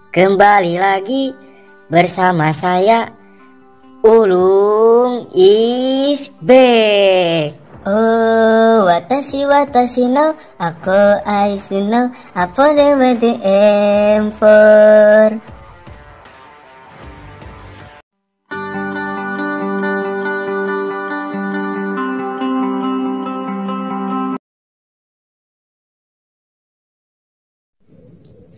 Kembali lagi bersama saya, Ulung is back. Oh, watashi no ako aisu no apple with the M4.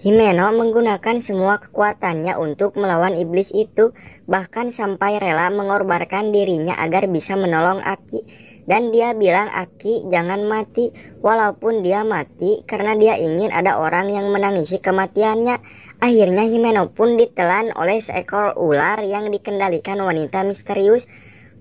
Himeno menggunakan semua kekuatannya untuk melawan iblis itu, bahkan sampai rela mengorbankan dirinya agar bisa menolong Aki. Dan dia bilang Aki jangan mati, walaupun dia mati karena dia ingin ada orang yang menangisi kematiannya. Akhirnya Himeno pun ditelan oleh seekor ular yang dikendalikan wanita misterius.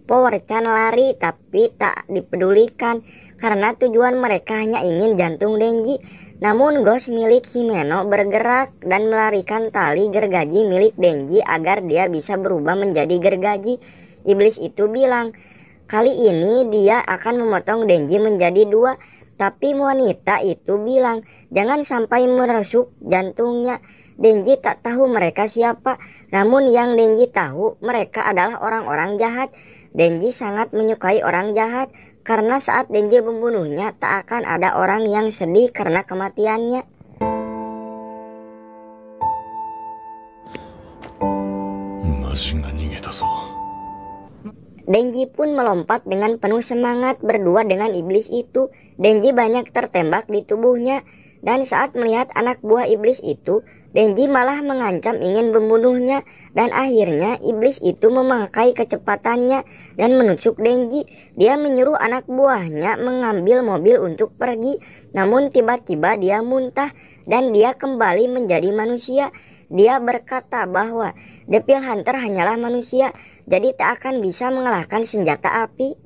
Power-chan lari tapi tak dipedulikan karena tujuan mereka hanya ingin jantung Denji. Namun ghost milik Himeno bergerak dan melarikan tali gergaji milik Denji agar dia bisa berubah menjadi gergaji. Iblis itu bilang kali ini dia akan memotong Denji menjadi dua, tapi wanita itu bilang jangan sampai merasuk jantungnya. Denji tak tahu mereka siapa, namun yang Denji tahu mereka adalah orang-orang jahat. Denji sangat menyukai orang jahat karena saat Denji membunuhnya tak akan ada orang yang sedih karena kematiannya. Denji pun melompat dengan penuh semangat berdua dengan iblis itu. Denji banyak tertembak di tubuhnya, dan saat melihat anak buah iblis itu, Denji malah mengancam ingin membunuhnya, dan akhirnya iblis itu memakai kecepatannya dan menusuk Denji. Dia menyuruh anak buahnya mengambil mobil untuk pergi, namun tiba-tiba dia muntah dan dia kembali menjadi manusia. Dia berkata bahwa Devil Hunter hanyalah manusia, jadi tak akan bisa mengalahkan senjata api.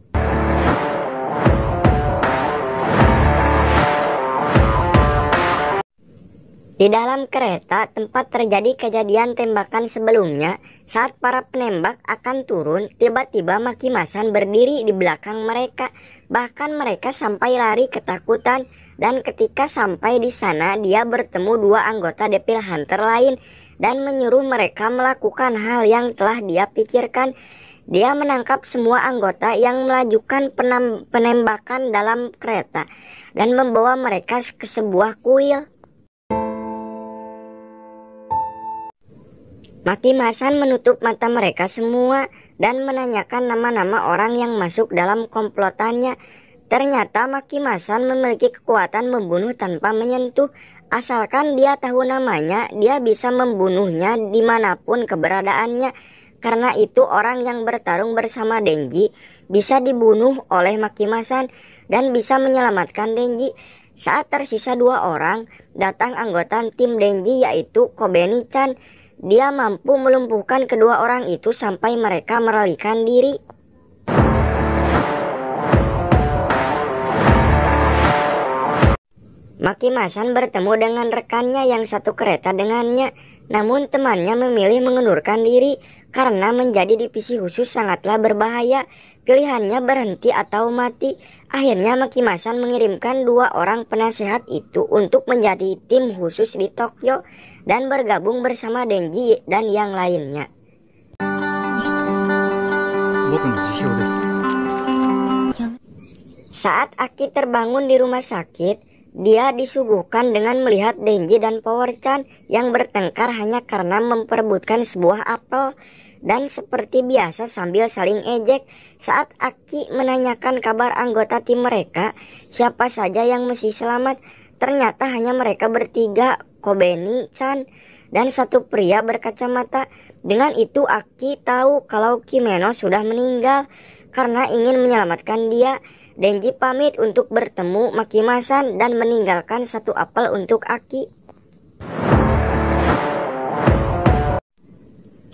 Di dalam kereta tempat terjadi kejadian tembakan sebelumnya, saat para penembak akan turun, tiba-tiba Makimasan berdiri di belakang mereka. Bahkan mereka sampai lari ketakutan, dan ketika sampai di sana dia bertemu dua anggota Devil Hunter lain dan menyuruh mereka melakukan hal yang telah dia pikirkan. Dia menangkap semua anggota yang melakukan penembakan dalam kereta dan membawa mereka ke sebuah kuil. Makimasan menutup mata mereka semua dan menanyakan nama-nama orang yang masuk dalam komplotannya. Ternyata Makimasan memiliki kekuatan membunuh tanpa menyentuh. Asalkan dia tahu namanya, dia bisa membunuhnya dimanapun keberadaannya. Karena itu orang yang bertarung bersama Denji bisa dibunuh oleh Makimasan dan bisa menyelamatkan Denji. Saat tersisa dua orang, datang anggota tim Denji yaitu Kobeni-chan. Dia mampu melumpuhkan kedua orang itu sampai mereka melarikan diri. Makimasan bertemu dengan rekannya yang satu kereta dengannya, namun temannya memilih mengundurkan diri karena menjadi divisi khusus sangatlah berbahaya. Pilihannya berhenti atau mati. Akhirnya Makimasan mengirimkan dua orang penasehat itu untuk menjadi tim khusus di Tokyo dan bergabung bersama Denji dan yang lainnya. Saat Aki terbangun di rumah sakit, dia disuguhkan dengan melihat Denji dan Power-chan yang bertengkar hanya karena memperebutkan sebuah apel. Dan seperti biasa sambil saling ejek, saat Aki menanyakan kabar anggota tim mereka, siapa saja yang mesti selamat, ternyata hanya mereka bertiga, Kobeni-chan, dan satu pria berkacamata. Dengan itu Aki tahu kalau Himeno sudah meninggal. Karena ingin menyelamatkan dia, Denji pamit untuk bertemu Makimasan dan meninggalkan satu apel untuk Aki.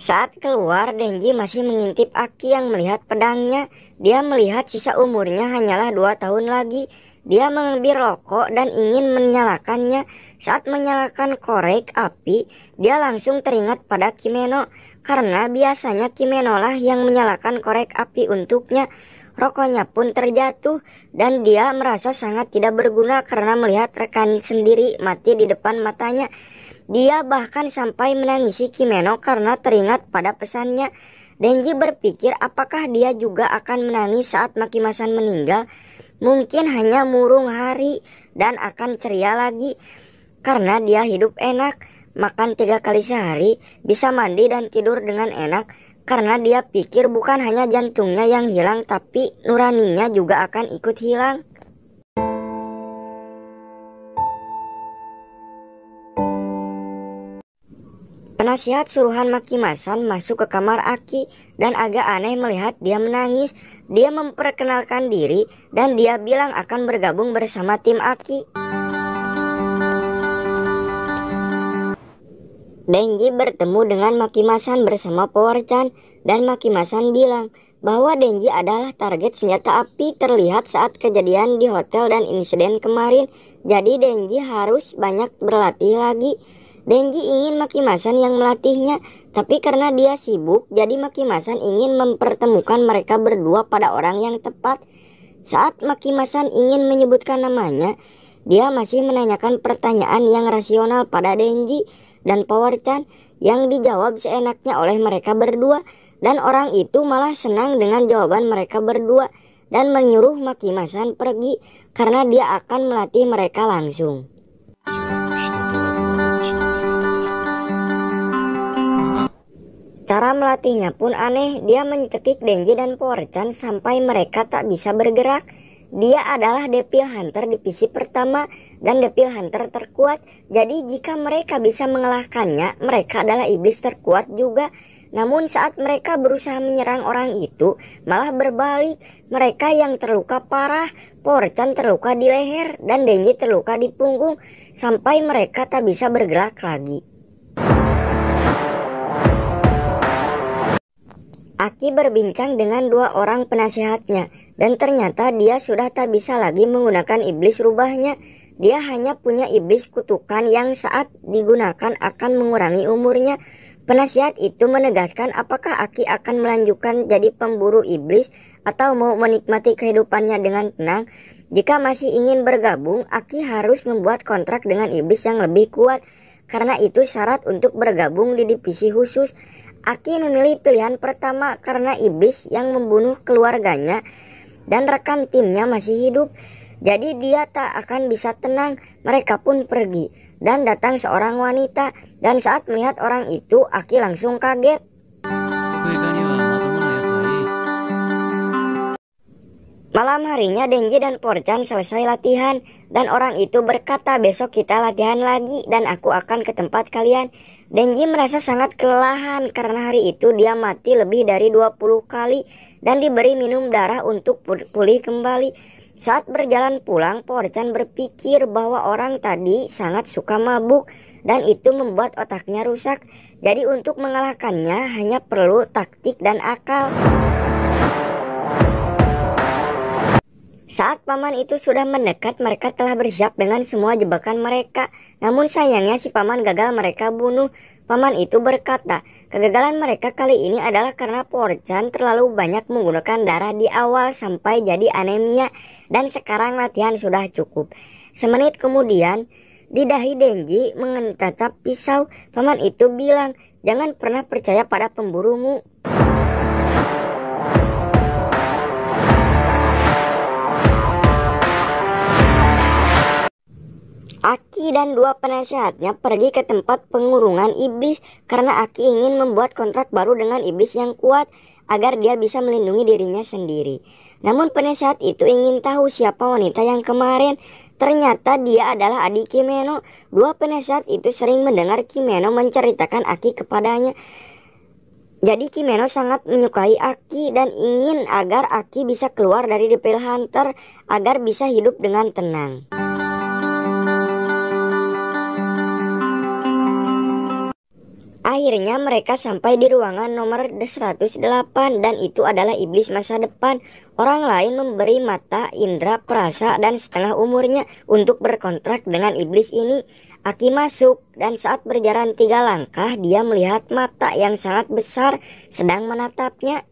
Saat keluar, Denji masih mengintip Aki yang melihat pedangnya. Dia melihat sisa umurnya hanyalah 2 tahun lagi. Dia mengambil rokok dan ingin menyalakannya. Saat menyalakan korek api, dia langsung teringat pada Himeno. Karena biasanya Himeno lah yang menyalakan korek api untuknya. Rokoknya pun terjatuh dan dia merasa sangat tidak berguna karena melihat rekan sendiri mati di depan matanya. Dia bahkan sampai menangisi Kimeno karena teringat pada pesannya. Denji berpikir apakah dia juga akan menangis saat Makimasan meninggal. Mungkin hanya murung hari dan akan ceria lagi. Karena dia hidup enak, makan 3 kali sehari, bisa mandi dan tidur dengan enak. Karena dia pikir bukan hanya jantungnya yang hilang, tapi nuraninya juga akan ikut hilang. Penasihat suruhan Makimasan masuk ke kamar Aki dan agak aneh melihat dia menangis. Dia memperkenalkan diri dan dia bilang akan bergabung bersama tim Aki. Denji bertemu dengan Makimasan bersama Power-chan dan Makimasan bilang bahwa Denji adalah target senjata api terlihat saat kejadian di hotel dan insiden kemarin. Jadi Denji harus banyak berlatih lagi. Denji ingin Makimasan yang melatihnya, tapi karena dia sibuk, jadi Makimasan ingin mempertemukan mereka berdua pada orang yang tepat. Saat Makimasan ingin menyebutkan namanya, dia masih menanyakan pertanyaan yang rasional pada Denji dan Power-chan yang dijawab seenaknya oleh mereka berdua, dan orang itu malah senang dengan jawaban mereka berdua dan menyuruh Makimasan pergi karena dia akan melatih mereka langsung. Cara melatihnya pun aneh, dia mencekik Denji dan Power-chan sampai mereka tak bisa bergerak. Dia adalah Devil Hunter divisi pertama dan Devil Hunter terkuat. Jadi jika mereka bisa mengalahkannya, mereka adalah iblis terkuat juga. Namun saat mereka berusaha menyerang orang itu, malah berbalik. Mereka yang terluka parah, Power-chan terluka di leher dan Denji terluka di punggung, sampai mereka tak bisa bergerak lagi. Aki berbincang dengan 2 orang penasihatnya dan ternyata dia sudah tak bisa lagi menggunakan iblis rubahnya. Dia hanya punya iblis kutukan yang saat digunakan akan mengurangi umurnya. Penasihat itu menegaskan apakah Aki akan melanjutkan jadi pemburu iblis atau mau menikmati kehidupannya dengan tenang. Jika masih ingin bergabung, Aki harus membuat kontrak dengan iblis yang lebih kuat. Karena itu syarat untuk bergabung di divisi khusus. Aki memilih pilihan pertama karena iblis yang membunuh keluarganya dan rekan timnya masih hidup. Jadi dia tak akan bisa tenang. Mereka pun pergi dan datang seorang wanita, dan saat melihat orang itu Aki langsung kaget. Malam harinya Denji dan Power-chan selesai latihan dan orang itu berkata besok kita latihan lagi dan aku akan ke tempat kalian. Denji merasa sangat kelelahan karena hari itu dia mati lebih dari 20 kali dan diberi minum darah untuk pulih kembali. Saat berjalan pulang, Power-chan berpikir bahwa orang tadi sangat suka mabuk dan itu membuat otaknya rusak. Jadi untuk mengalahkannya hanya perlu taktik dan akal. Saat paman itu sudah mendekat, mereka telah bersiap dengan semua jebakan mereka. Namun sayangnya si paman gagal mereka bunuh. Paman itu berkata, kegagalan mereka kali ini adalah karena Power-chan terlalu banyak menggunakan darah di awal sampai jadi anemia. Dan sekarang latihan sudah cukup. Semenit kemudian, di dahi Denji mengentacap pisau. Paman itu bilang, jangan pernah percaya pada pemburumu. Aki dan 2 penasehatnya pergi ke tempat pengurungan iblis karena Aki ingin membuat kontrak baru dengan iblis yang kuat agar dia bisa melindungi dirinya sendiri. Namun penasehat itu ingin tahu siapa wanita yang kemarin. Ternyata dia adalah adik Kimeno. 2 penasehat itu sering mendengar Kimeno menceritakan Aki kepadanya. Jadi Kimeno sangat menyukai Aki dan ingin agar Aki bisa keluar dari Devil Hunter agar bisa hidup dengan tenang. Akhirnya mereka sampai di ruangan nomor 108 dan itu adalah iblis masa depan. Orang lain memberi mata, indera, perasa, dan setengah umurnya untuk berkontrak dengan iblis ini. Aki masuk dan saat berjalan 3 langkah dia melihat mata yang sangat besar sedang menatapnya.